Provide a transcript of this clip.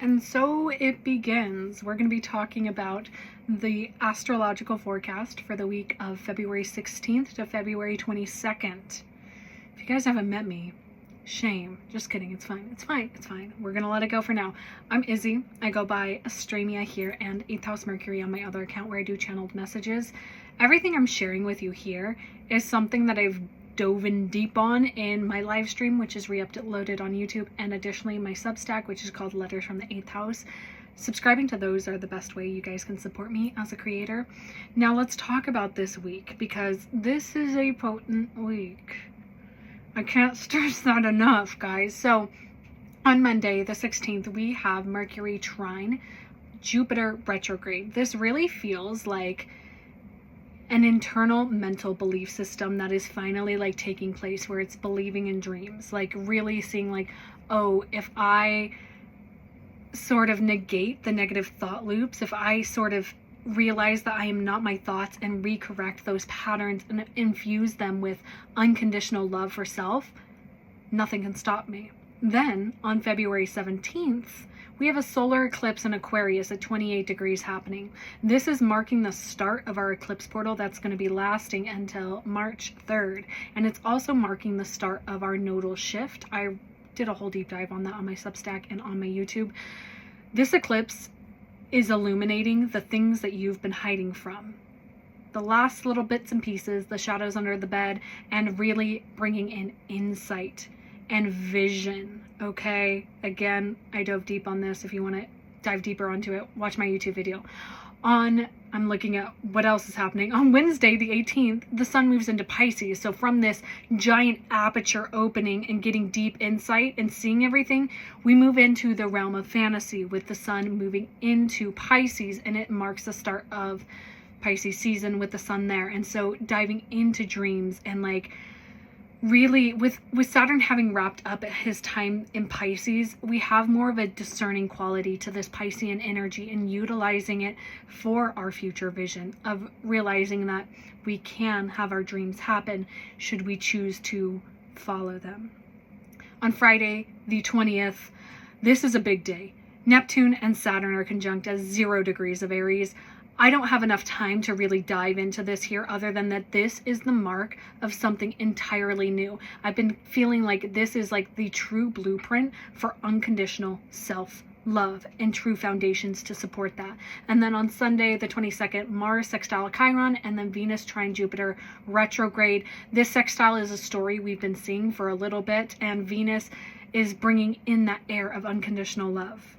And so it begins. We're going to be talking about the astrological forecast for the week of February 16th to February 22nd. If you guys haven't met me, shame. Just kidding. It's fine. It's fine. It's fine. We're going to let it go for now. I'm Izzy. I go by Astremia here and 8th House Mercury on my other account where I do channeled messages. Everything I'm sharing with you here is something that I've dove in deep on in my live stream, which is re-uploaded on YouTube, and additionally my Substack, which is called Letters from the 8th House. Subscribing to those are the best way you guys can support me as a creator. Now let's talk about this week, because this is a potent week. I can't stress that enough, guys. So on Monday the 16th, we have Mercury trine Jupiter retrograde. This really feels like an internal mental belief system that is finally like taking place, where it's believing in dreams, like really seeing like, oh, if I sort of negate the negative thought loops, if I sort of realize that I am not my thoughts and recorrect those patterns and infuse them with unconditional love for self, nothing can stop me. Then on February 17th, we have a solar eclipse in Aquarius at 28 degrees happening. This is marking the start of our eclipse portal that's going to be lasting until March 3rd. And it's also marking the start of our nodal shift. I did a whole deep dive on that on my Substack and on my YouTube. This eclipse is illuminating the things that you've been hiding from. The last little bits and pieces, the shadows under the bed, and really bringing in insight and vision. Okay, again, I dove deep on this. If you want to dive deeper onto it, watch my YouTube video. I'm looking at what else is happening. On Wednesday the 18th, the sun moves into Pisces. So from this giant aperture opening and getting deep insight and seeing everything, we move into the realm of fantasy with the sun moving into Pisces, and it marks the start of Pisces season with the sun there. And so diving into dreams and like really with Saturn having wrapped up his time in Pisces, we have more of a discerning quality to this Piscean energy and utilizing it for our future vision of realizing that we can have our dreams happen should we choose to follow them. On Friday the 20th, this is a big day. Neptune and Saturn are conjunct at 0 degrees of Aries. I don't have enough time to really dive into this here, other than that this is the mark of something entirely new. I've been feeling like this is like the true blueprint for unconditional self-love and true foundations to support that. And then on Sunday, the 22nd, Mars sextile Chiron, and then Venus trine Jupiter retrograde. This sextile is a story we've been seeing for a little bit, and Venus is bringing in that air of unconditional love.